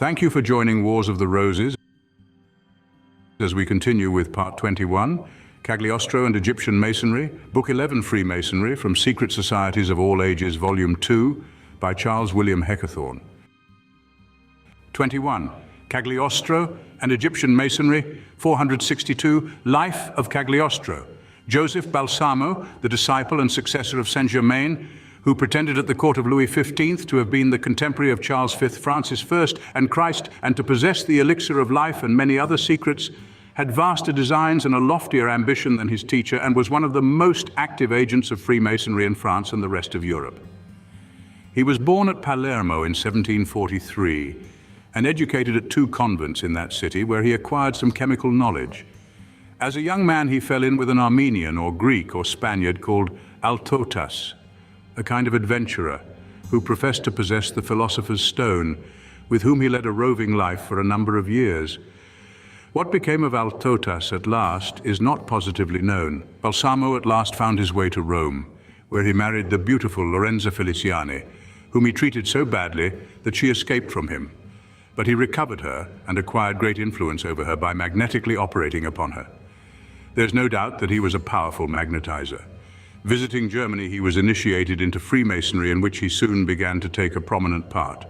Thank you for joining Wars of the Roses as we continue with Part 21, Cagliostro and Egyptian Masonry, Book 11 Freemasonry from Secret Societies of All Ages, Volume 2, by Charles William Heckethorn. 21. Cagliostro and Egyptian Masonry, 462, Life of Cagliostro. Joseph Balsamo, the disciple and successor of Saint Germain, who pretended at the court of Louis XV to have been the contemporary of Charles V, Francis I, and Christ, and to possess the elixir of life and many other secrets, had vaster designs and a loftier ambition than his teacher, and was one of the most active agents of Freemasonry in France and the rest of Europe. He was born at Palermo in 1743, and educated at 2 convents in that city, where he acquired some chemical knowledge. As a young man, he fell in with an Armenian or Greek or Spaniard called Altotas, a kind of adventurer who professed to possess the philosopher's stone, with whom he led a roving life for a number of years. What became of Altotas at last is not positively known. Balsamo at last found his way to Rome, where he married the beautiful Lorenza Feliciani, whom he treated so badly that she escaped from him. But he recovered her and acquired great influence over her by magnetically operating upon her. There's no doubt that he was a powerful magnetizer. Visiting Germany, he was initiated into Freemasonry, in which he soon began to take a prominent part.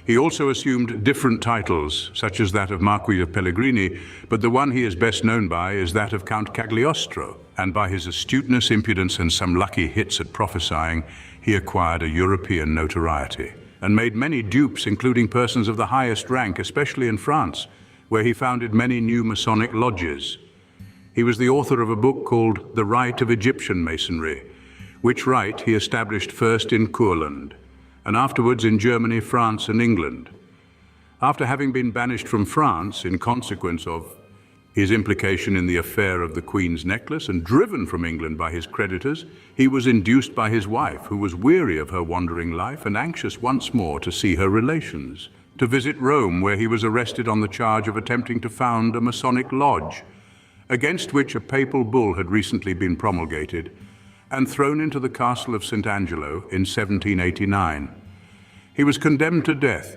He also assumed different titles, such as that of Marquis of Pellegrini, but the one he is best known by is that of Count Cagliostro, and by his astuteness, impudence, and some lucky hits at prophesying, he acquired a European notoriety, and made many dupes, including persons of the highest rank, especially in France, where he founded many new Masonic lodges. He was the author of a book called The Rite of Egyptian Masonry, which rite he established first in Courland, and afterwards in Germany, France, and England. After having been banished from France in consequence of his implication in the affair of the Queen's necklace and driven from England by his creditors, he was induced by his wife, who was weary of her wandering life and anxious once more to see her relations, to visit Rome, where he was arrested on the charge of attempting to found a Masonic lodge, against which a papal bull had recently been promulgated, and thrown into the castle of St. Angelo in 1789. He was condemned to death,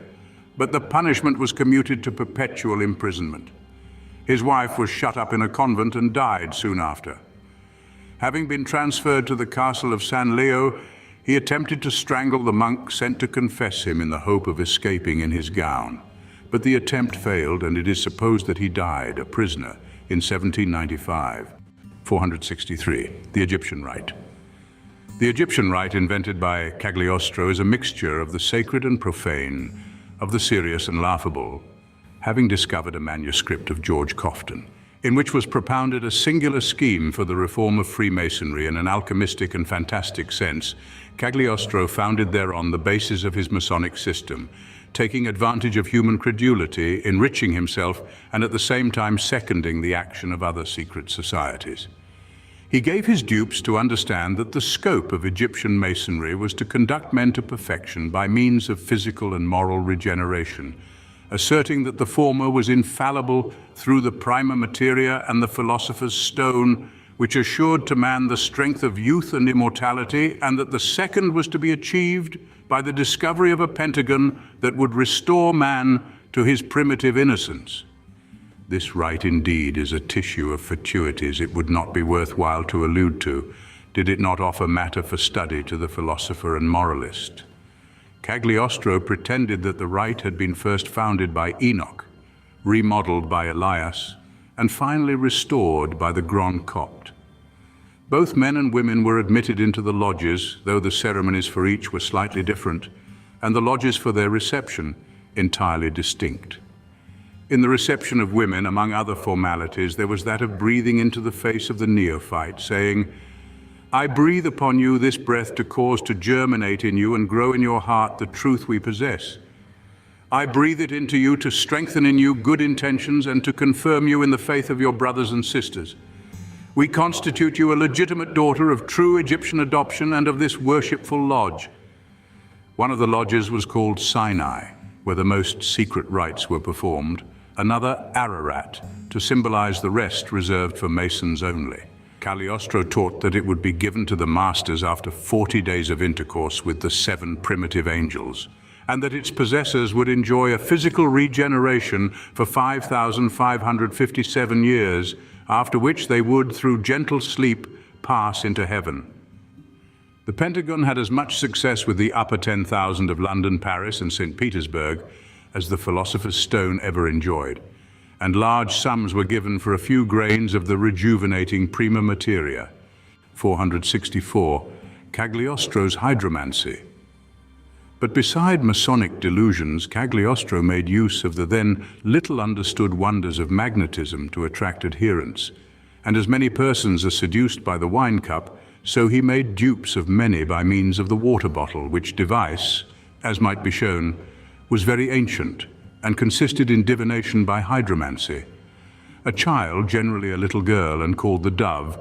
but the punishment was commuted to perpetual imprisonment. His wife was shut up in a convent and died soon after. Having been transferred to the castle of San Leo, he attempted to strangle the monk sent to confess him in the hope of escaping in his gown. But the attempt failed, and it is supposed that he died a prisoner in 1795. 463. The Egyptian Rite. The Egyptian Rite, invented by Cagliostro, is a mixture of the sacred and profane, of the serious and laughable, having discovered a manuscript of George Cofton, in which was propounded a singular scheme for the reform of Freemasonry in an alchemistic and fantastic sense. Cagliostro founded thereon the basis of his Masonic system, taking advantage of human credulity, enriching himself, and at the same time seconding the action of other secret societies. He gave his dupes to understand that the scope of Egyptian Masonry was to conduct men to perfection by means of physical and moral regeneration, asserting that the former was infallible through the prima materia and the philosopher's stone, which assured to man the strength of youth and immortality, and that the second was to be achieved by the discovery of a pentagon that would restore man to his primitive innocence. This rite indeed is a tissue of fatuities it would not be worthwhile to allude to, did it not offer matter for study to the philosopher and moralist. Cagliostro pretended that the rite had been first founded by Enoch, remodeled by Elias, and finally restored by the Grand Copt. Both men and women were admitted into the lodges, though the ceremonies for each were slightly different, and the lodges for their reception entirely distinct. In the reception of women, among other formalities, there was that of breathing into the face of the neophyte, saying, "I breathe upon you this breath to cause to germinate in you and grow in your heart the truth we possess. I breathe it into you to strengthen in you good intentions and to confirm you in the faith of your brothers and sisters. We constitute you a legitimate daughter of true Egyptian adoption and of this worshipful lodge." One of the lodges was called Sinai, where the most secret rites were performed, another Ararat, to symbolize the rest reserved for Masons only. Cagliostro taught that it would be given to the masters after 40 days of intercourse with the 7 primitive angels, and that its possessors would enjoy a physical regeneration for 5,557 years, after which they would, through gentle sleep, pass into heaven. The Pentagon had as much success with the upper 10,000 of London, Paris, and St. Petersburg as the Philosopher's Stone ever enjoyed, and large sums were given for a few grains of the rejuvenating prima materia. 464. Cagliostro's hydromancy. But beside Masonic delusions, Cagliostro made use of the then little understood wonders of magnetism to attract adherents, and as many persons are seduced by the wine cup, so he made dupes of many by means of the water bottle, which device, as might be shown, was very ancient and consisted in divination by hydromancy. A child, generally a little girl and called the dove,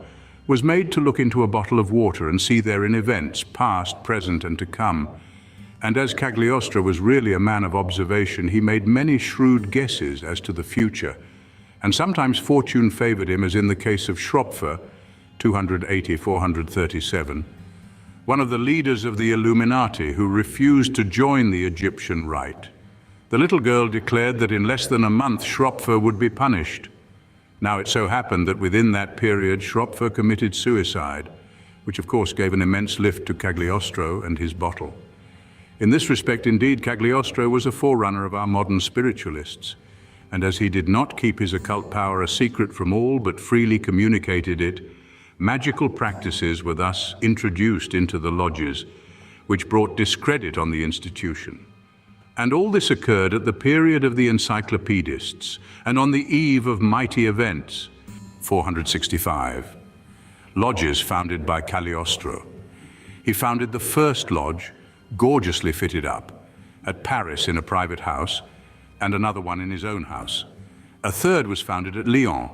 was made to look into a bottle of water and see therein events, past, present, and to come. And as Cagliostro was really a man of observation, he made many shrewd guesses as to the future, and sometimes fortune favored him, as in the case of Schropfer, 280-437, one of the leaders of the Illuminati who refused to join the Egyptian rite. The little girl declared that in less than a month Schropfer would be punished. Now it so happened that within that period Schropfer committed suicide, which of course gave an immense lift to Cagliostro and his bottle. In this respect, indeed, Cagliostro was a forerunner of our modern spiritualists, and as he did not keep his occult power a secret from all but freely communicated it, magical practices were thus introduced into the lodges, which brought discredit on the institution. And all this occurred at the period of the encyclopedists and on the eve of mighty events. 465. Lodges founded by Cagliostro. He founded the first lodge, gorgeously fitted up, at Paris in a private house, and another one in his own house. A third was founded at Lyon,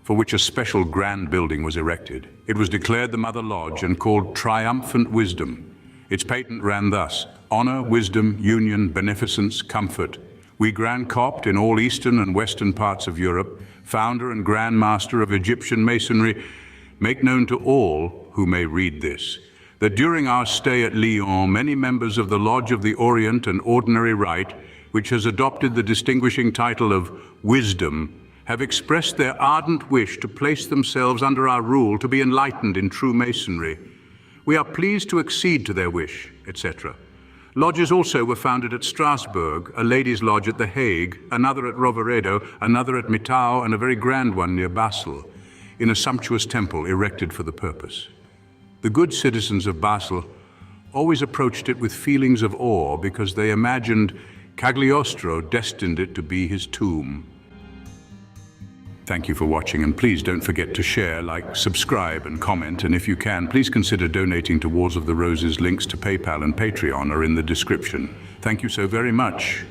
for which a special grand building was erected. It was declared the Mother Lodge and called Triumphant Wisdom. Its patent ran thus: honor, wisdom, union, beneficence, comfort. We Grand Copt in all eastern and western parts of Europe, founder and Grand Master of Egyptian Masonry, make known to all who may read this, that during our stay at Lyon, many members of the Lodge of the Orient and Ordinary Rite, which has adopted the distinguishing title of Wisdom, have expressed their ardent wish to place themselves under our rule to be enlightened in true Masonry. We are pleased to accede to their wish, etc. Lodges also were founded at Strasbourg, a ladies' lodge at The Hague, another at Roveredo, another at Mitau, and a very grand one near Basel, in a sumptuous temple erected for the purpose. The good citizens of Basel always approached it with feelings of awe because they imagined Cagliostro destined it to be his tomb. Thank you for watching, and please don't forget to share, like, subscribe, and comment. And if you can, please consider donating to Wars of the Roses. Links to PayPal and Patreon are in the description. Thank you so very much.